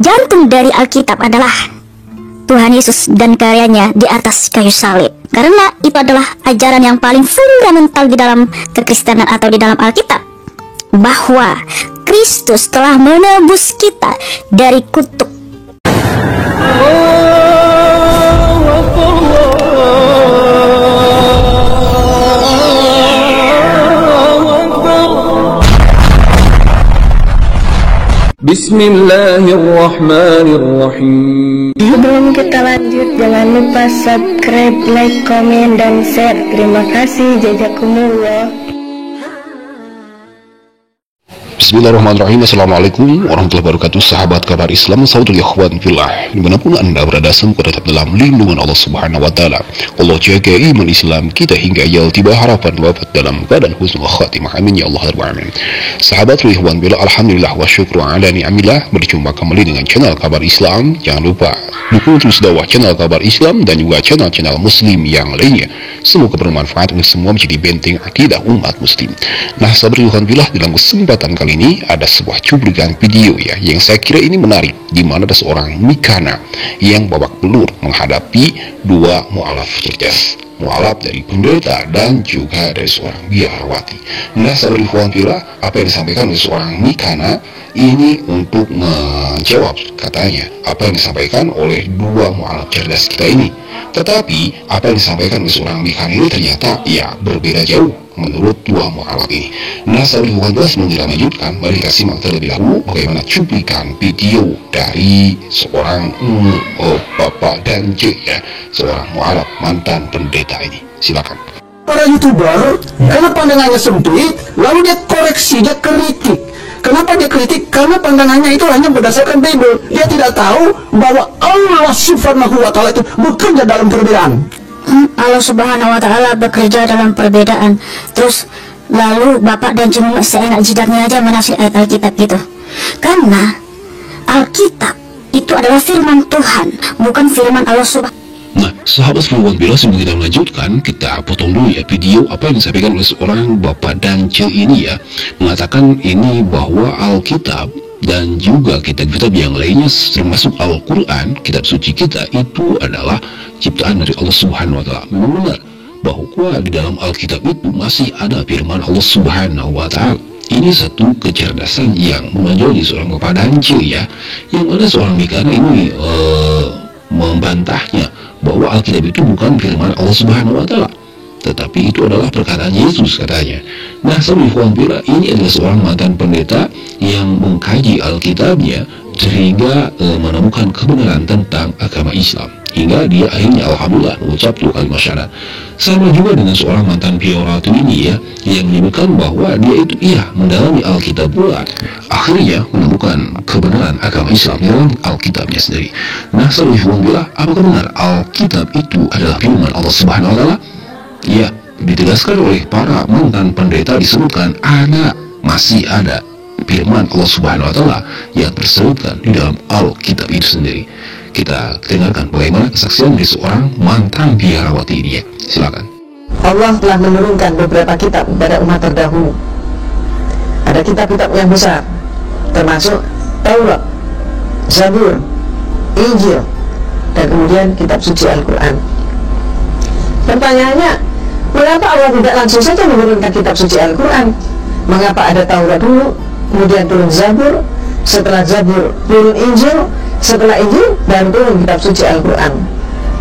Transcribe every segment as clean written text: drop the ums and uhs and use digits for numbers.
Jantung dari Alkitab adalah Tuhan Yesus dan karyanya di atas kayu salib. Karena itu adalah ajaran yang paling fundamental di dalam kekristenan atau di dalam Alkitab, bahwa Kristus telah menebus kita dari kutuk. Bismillahirrahmanirrahim. Sebelum kita lanjut, jangan lupa subscribe, like, komen, dan share. Terima kasih. Jazakumullah. Bismillahirrahmanirrahim. Assalamualaikum warahmatullahi wabarakatuh. Sahabat kabar Islam, saudara ikhwan fillah, dimanapun anda berada, semoga tetap dalam lindungan Allah Subhanahu Wa Taala. Allah jaga iman Islam kita hingga ajal tiba, harapan wafat dalam keadaan husnul khatimah. Amin ya Allah rabbal alamin. Sahabat ikhwan fillah, alhamdulillah wa syukru ala ni'amillah. Berjumpa kembali dengan channel kabar Islam. Jangan lupa dukung terus dakwah channel kabar Islam dan juga channel-channel muslim yang lainnya. Semoga bermanfaat untuk semua, menjadi benteng akidah umat muslim. Nah, sahabat ikhwan fillah, dalam kesempatan kali ini ada sebuah cuplikan video ya yang saya kira ini menarik, di mana ada seorang Mikana yang babak belur menghadapi dua mu'alaf cerdas, mu'alaf dari pendeta dan juga dari seorang biarawati. Nah, sahabat ikhwan fillah, apa yang disampaikan oleh seorang Mikana ini untuk menjawab katanya apa yang disampaikan oleh dua mu'alaf cerdas kita ini. Tetapi apa yang disampaikan oleh seorang Mikana ini ternyata ya berbeda jauh menurut dua mu'alaf ini. Nah, sahabat ikhwan fillah, sebelum kita lanjutkan, mari kita simak terlebih dahulu bagaimana cuplikan video dari seorang Bapak dan J ya, seorang mu'alaf mantan pendeta ini. Silakan. Para YouTuber, karena pandangannya sempit, lalu dia koreksi, dia kritik. Kenapa dia kritik? Karena pandangannya itu hanya berdasarkan Bible. Dia tidak tahu bahwa Allah Subhanahu Wa Taala itu bekerja dalam perbedaan. Allah Subhanahu Wa Taala bekerja dalam perbedaan. Terus lalu Bapak dan cuma seenak jidatnya aja menafsir ayat Alkitab gitu. Karena Alkitab itu adalah firman Tuhan, bukan firman Allah Subhanahu. Nah, sahabat sekalian, bila sebelum kita melanjutkan, kita potong dulu ya video apa yang disampaikan oleh seorang Bapak Dancil ini ya, mengatakan ini bahwa Alkitab dan juga kitab-kitab yang lainnya termasuk Al-Quran, kitab suci kita, itu adalah ciptaan dari Allah Subhanahu Wa Taala. Memang benar bahwa di dalam Alkitab itu masih ada firman Allah Subhanahu Wa Taala. Ini satu kecerdasan yang menonjol di seorang Bapak Dancil ya, yang mana seorang Mikana ini membantahnya bahwa Alkitab itu bukan firman Allah Subhanahu Wa Taala, tetapi itu adalah perkataan Yesus katanya. Nah, sahabat ikhwan fillah, ini adalah seorang mantan pendeta yang mengkaji Alkitabnya sehingga menemukan kebenaran tentang agama Islam, hingga dia akhirnya alhamdulillah mengucap dua kalimat syahadat. Sama juga dengan seorang mantan biarawati ini ya, yang menyebutkan bahwa dia itu mendalami Alkitab pula, akhirnya menemukan kebenaran agama Islam dalam Alkitabnya sendiri. Nah, sahabat ikhwan fillah, apakah benar Alkitab itu adalah firman Allah Subhanahu Wa Taala? Ya, ditegaskan oleh para mantan pendeta, disebutkan masih ada firman Allah Subhanahu Wa Taala yang tersebutkan di dalam Alkitab itu sendiri. Kita dengarkan bagaimana kesaksian dari seorang mantan biarawati ini ya. Silakan. Allah telah menurunkan beberapa kitab pada umat terdahulu. Ada kitab-kitab yang besar, termasuk Taurat, Zabur, Injil, dan kemudian kitab suci Al-Quran. Pertanyaannya, mengapa Allah tidak langsung saja menurunkan kitab suci Al-Quran? Mengapa ada Taurat dulu, kemudian turun Zabur, setelah Zabur turun Injil, setelah Injil dan turun kitab suci Al-Quran?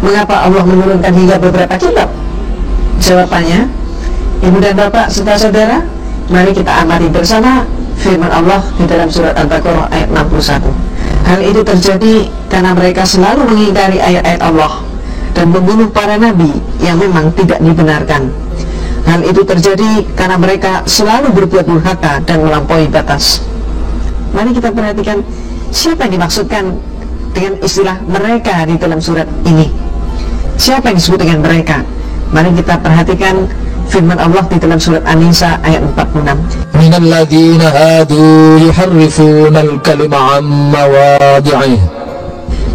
Mengapa Allah menurunkan hingga beberapa kitab? Jawabannya, Ibu dan Bapak serta saudara, mari kita amati bersama firman Allah di dalam surat Al-Baqarah ayat 61. Hal itu terjadi karena mereka selalu mengingkari ayat-ayat Allah dan membunuh para nabi yang memang tidak dibenarkan. Hal itu terjadi karena mereka selalu berbuat durhaka dan melampaui batas. Mari kita perhatikan siapa yang dimaksudkan dengan istilah mereka di dalam surat ini. Siapa yang disebut dengan mereka? Mari kita perhatikan firman Allah di dalam surat An-Nisa ayat 46. Minal ladzina hadu yuharrifuna al-kalima 'an mawadhi'i.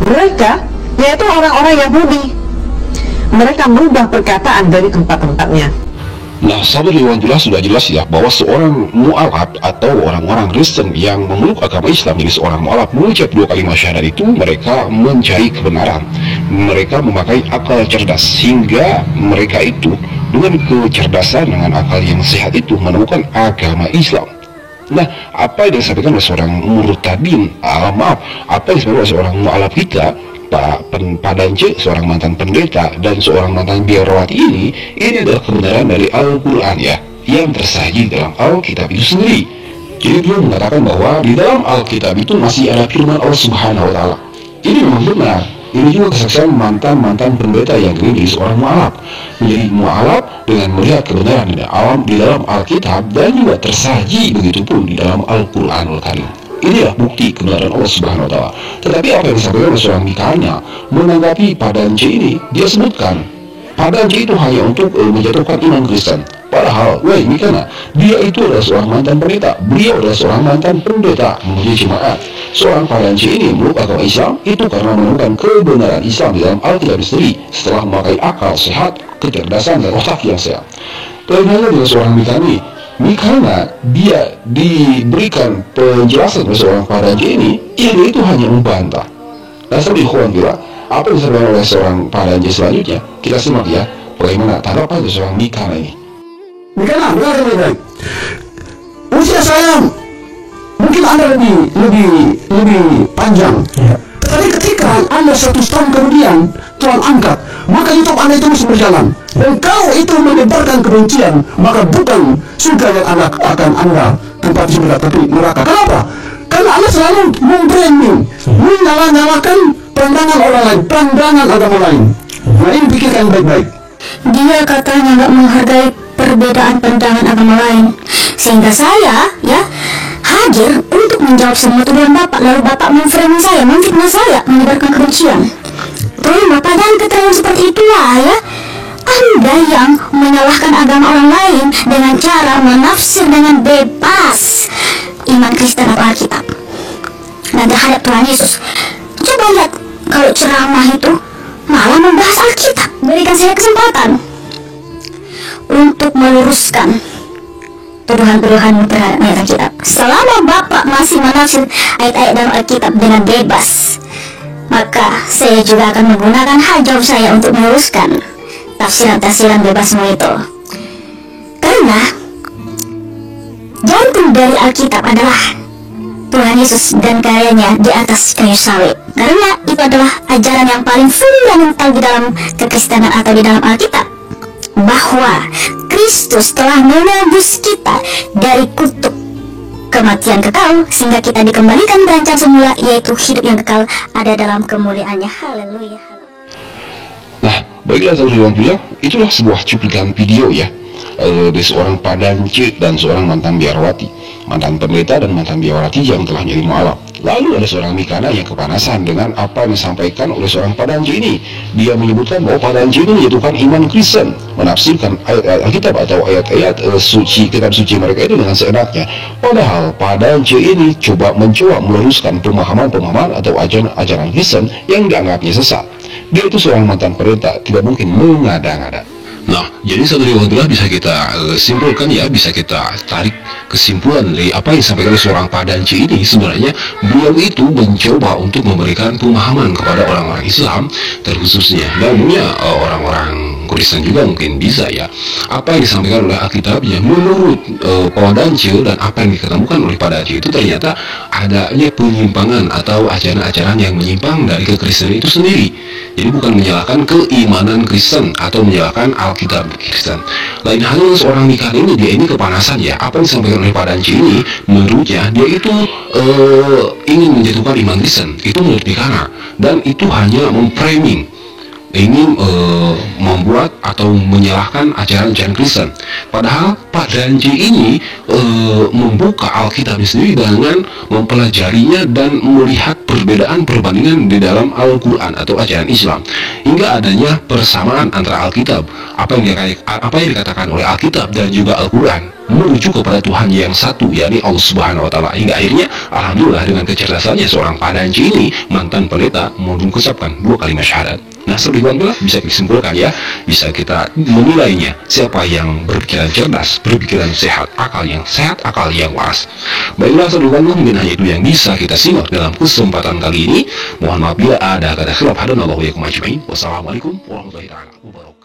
Mereka yaitu orang-orang Yahudi. Mereka merubah perkataan dari tempat-tempatnya. Nah, sahabat Iwanullah, sudah jelas ya bahwa seorang mu'alaf atau orang-orang Kristen yang memeluk agama Islam, jadi seorang mu'alaf mengucap 2 kalimat syahadat itu, mereka mencari kebenaran, mereka memakai akal cerdas, sehingga mereka itu dengan kecerdasan, dengan akal yang sehat itu menemukan agama Islam. Nah, apa yang disampaikan oleh seorang murtadin, apa yang disampaikan oleh seorang mu'alaf kita, Pak Dance, seorang mantan pendeta dan seorang mantan biarawati ini adalah kebenaran dari Al-Quran ya, yang tersaji dalam Alkitab itu sendiri. Jadi beliau mengatakan bahwa di dalam Alkitab itu masih ada firman Allah Subhanahu wa Ta'ala. Ini memang benar. Ini juga kesaksian mantan pendeta yang ingin jadi seorang mu'alaf, menjadi mu'alaf dengan melihat kebenaran di dalam Alkitab dan juga tersaji begitupun di dalam Al-Quranul Karim. Inilah bukti kebenaran Allah Subhanahu wa Ta'ala. Tetapi apa yang disampaikan oleh seorang Mikanya menanggapi Pak Dance ini, dia sebutkan Pak Dance itu hanya untuk menjatuhkan iman Kristen. Padahal, Mikana, dia itu adalah seorang mantan pendeta, beliau adalah seorang mantan pendeta menjadi jemaat. Seorang Pak Dance ini meluk agama Islam itu karena menemukan kebenaran Islam di dalam Alkitab sendiri setelah memakai akal sehat, kecerdasan dan otak yang sehat. Lain halnya dengan seorang Mikana, dia diberikan penjelasan oleh seorang Pak Dance ini, dia itu hanya membantah. Nah, seperti ikhwan kira, apa yang disampaikan oleh seorang Pak Dance selanjutnya, kita simak ya, bagaimana tanggapan dari seorang Mikana ini. Mikana, benar baik. Usia saya mungkin Anda lebih panjang. Ya. Tetapi ketika Anda 100 tahun kemudian Tuhan angkat, maka YouTube Anda itu masih berjalan. Dan kalau itu menyebarkan kebencian, maka bukan surga yang Anda tempati sebentar, tapi neraka. Kenapa? Karena Anda selalu membranding, menyala-nyalakan pandangan orang lain, pandangan agama lain. Nah, ini pikirkan baik-baik. Dia katanya nggak menghargai perbedaan pandangan agama lain, sehingga saya hadir untuk menjawab semua tuduhan Bapak. Lalu Bapak memframing saya, memfitnah saya, menyebarkan kebencian. Tolong Bapak jangan keterangan seperti itulah ya. Anda yang menyalahkan agama orang lain dengan cara menafsir dengan bebas iman Kristen atau Alkitab dan terhadap Tuhan Yesus. Coba lihat, kalau ceramah itu malah membahas Alkitab. Berikan saya kesempatan untuk meluruskan tuduhan-tuduhan terhadap ayat Alkitab. Selama Bapak masih menafsir ayat-ayat dalam Alkitab dengan bebas, maka saya juga akan menggunakan hak jawab saya untuk meluruskan tafsiran-tafsiran bebasmu itu. Karena jantung dari Alkitab adalah Tuhan Yesus dan karyanya di atas kayu salib. Karena itu adalah ajaran yang paling fundamental di dalam kekristenan atau di dalam Alkitab, bahwa Kristus telah menebus kita dari kutuk kematian kekal, sehingga kita dikembalikan berancang semula, yaitu hidup yang kekal ada dalam kemuliaannya. Haleluya. Nah, baiklah saudara-saudara, itulah sebuah cuplikan video ya dari seorang Pak Dance dan seorang mantan biarawati, mantan pendeta dan mantan biarawati yang telah menjadi mu'alaf. Lalu ada seorang Mikana yang kepanasan dengan apa yang disampaikan oleh seorang Pak Dance ini. Dia menyebutkan bahwa Pak Dance ini menjatuhkan iman Kristen, menafsirkan ayat-ayat Alkitab atau ayat-ayat suci, kitab suci mereka itu dengan seenaknya. Padahal Pak Dance ini mencoba meluruskan pemahaman-pemahaman atau ajaran Kristen yang dianggapnya sesat. Dia itu seorang mantan pendeta, tidak mungkin mengada-ngada. Nah, jadi saudara-saudara, bisa kita simpulkan ya, bisa kita tarik kesimpulan dari apa yang disampaikan oleh seorang Pak Dance ini. Sebenarnya beliau itu mencoba untuk memberikan pemahaman kepada orang-orang Islam, terkhususnya namanya orang-orang Kristen juga mungkin bisa ya, apa yang disampaikan oleh Alkitabnya menurut Pak Dance dan apa yang diketemukan oleh Pak Dance itu ternyata adanya penyimpangan atau ajaran-ajaran yang menyimpang dari kekristenan itu sendiri. Jadi bukan menyalahkan keimanan Kristen atau menyalahkan Alkitab Kristen. Lain halnya seorang Mikana ini, dia ini kepanasan ya, apa yang disampaikan oleh Pak Dance ini, menurutnya dia itu ingin menjatuhkan iman Kristen, itu menurut Mikana, dan itu hanya memframing, ingin membuat atau menyalahkan ajaran-ajaran Kristen. Padahal Pak Dance ini membuka Alkitab sendiri dengan mempelajarinya dan melihat perbedaan-perbandingan di dalam Al-Quran atau ajaran Islam, hingga adanya persamaan antara Alkitab, apa yang dikatakan oleh Alkitab dan juga Al-Quran, menuju kepada Tuhan yang satu, yakni Allah Subhanahu wa Ta'ala. Hingga akhirnya alhamdulillah dengan kecerdasannya seorang Pak Dance ini, mantan pendeta, mengucapkan 2 kalimat syahadat. Nah, sebagai bisa disimpulkan ya, bisa kita menilainya siapa yang berpikiran cerdas, berpikiran sehat, akal yang waras. Baiklah saudara, mungkin hanya itu yang bisa kita simak dalam kesempatan kali ini. Mohon maaf bila ada kata khilaf. Hadanallahu wa iyyakum ajma'in. Wassalamualaikum warahmatullahi wabarakatuh.